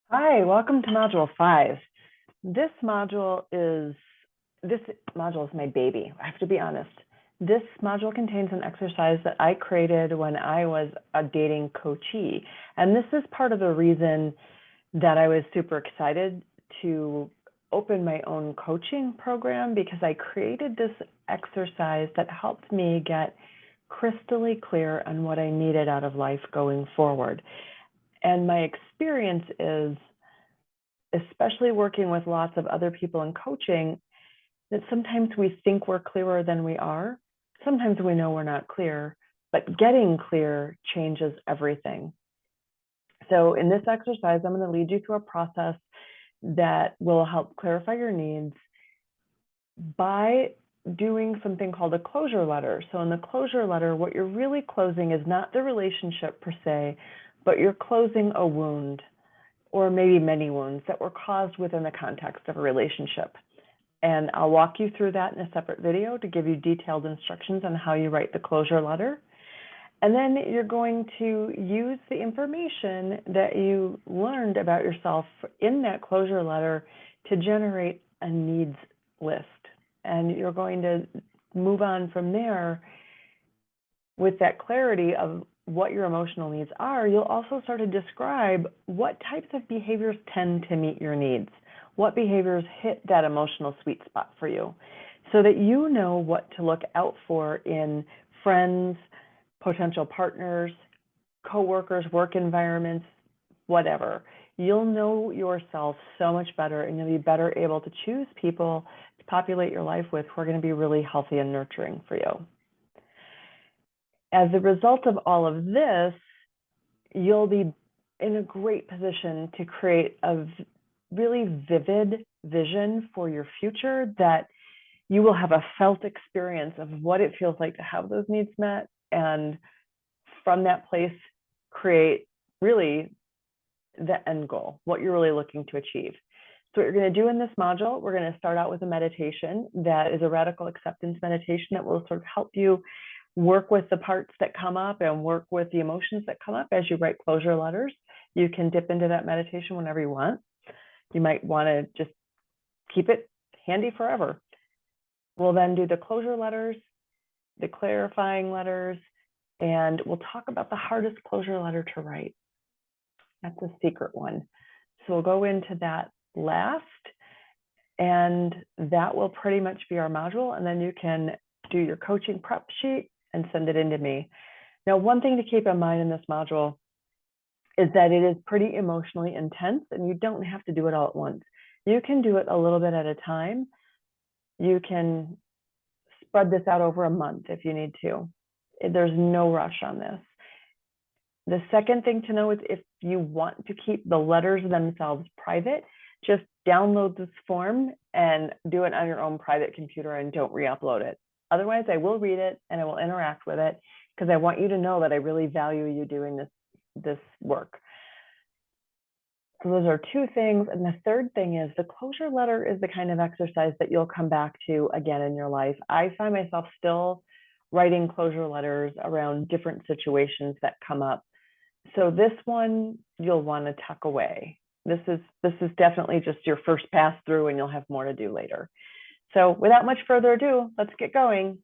Hi, welcome to Module 5. This module is this module is my baby. I have to be honest. This module contains an exercise that I created when I was a dating coachee. And this is part of the reason that I was super excited to open my own coaching program, because I created this exercise that helped me get crystally clear on what I needed out of life going forward. And my experience is, especially working with lots of other people in coaching, that sometimes we think we're clearer than we are. Sometimes we know we're not clear, but getting clear changes everything. So in this exercise, I'm going to lead you through a process that will help clarify your needs by doing something called a closure letter. So in the closure letter, what you're really closing is not the relationship per se, but you're closing a wound, or maybe many wounds that were caused within the context of a relationship. And I'll walk you through that in a separate video to give you detailed instructions on how you write the closure letter. And then you're going to use the information that you learned about yourself in that closure letter to generate a needs list. And you're going to move on from there with that clarity of what your emotional needs are. You'll also start to describe what types of behaviors tend to meet your needs, what behaviors hit that emotional sweet spot for you, so that you know what to look out for in friends, potential partners, coworkers, work environments, whatever. You'll know yourself so much better, and you'll be better able to choose people to populate your life with who are going to be really healthy and nurturing for you. As a result of all of this, you'll be in a great position to create a really vivid vision for your future, that you will have a felt experience of what it feels like to have those needs met, and from that place create really the end goal, what you're really looking to achieve. So what you're going to do in this module, we're going to start out with a meditation that is a radical acceptance meditation that will sort of help you work with the parts that come up and work with the emotions that come up as you write closure letters. You can dip into that meditation whenever you want. You might want to just keep it handy forever. We'll then do the closure letters, the clarifying letters, and we'll talk about the hardest closure letter to write. That's a secret one. So we'll go into that last, and that will pretty much be our module. And then you can do your coaching prep sheet and send it in to me. Now, one thing to keep in mind in this module is that it is pretty emotionally intense, and you don't have to do it all at once. You can do it a little bit at a time. You can spread this out over a month if you need to. There's no rush on this. The second thing to know is, if you want to keep the letters themselves private, just download this form and do it on your own private computer and don't re-upload it. Otherwise, I will read it and I will interact with it, because I want you to know that I really value you doing this work. So those are two things. And the third thing is, the closure letter is the kind of exercise that you'll come back to again in your life. I find myself still writing closure letters around different situations that come up. So this one you'll want to tuck away. This is definitely just your first pass through, and you'll have more to do later. So without much further ado, let's get going.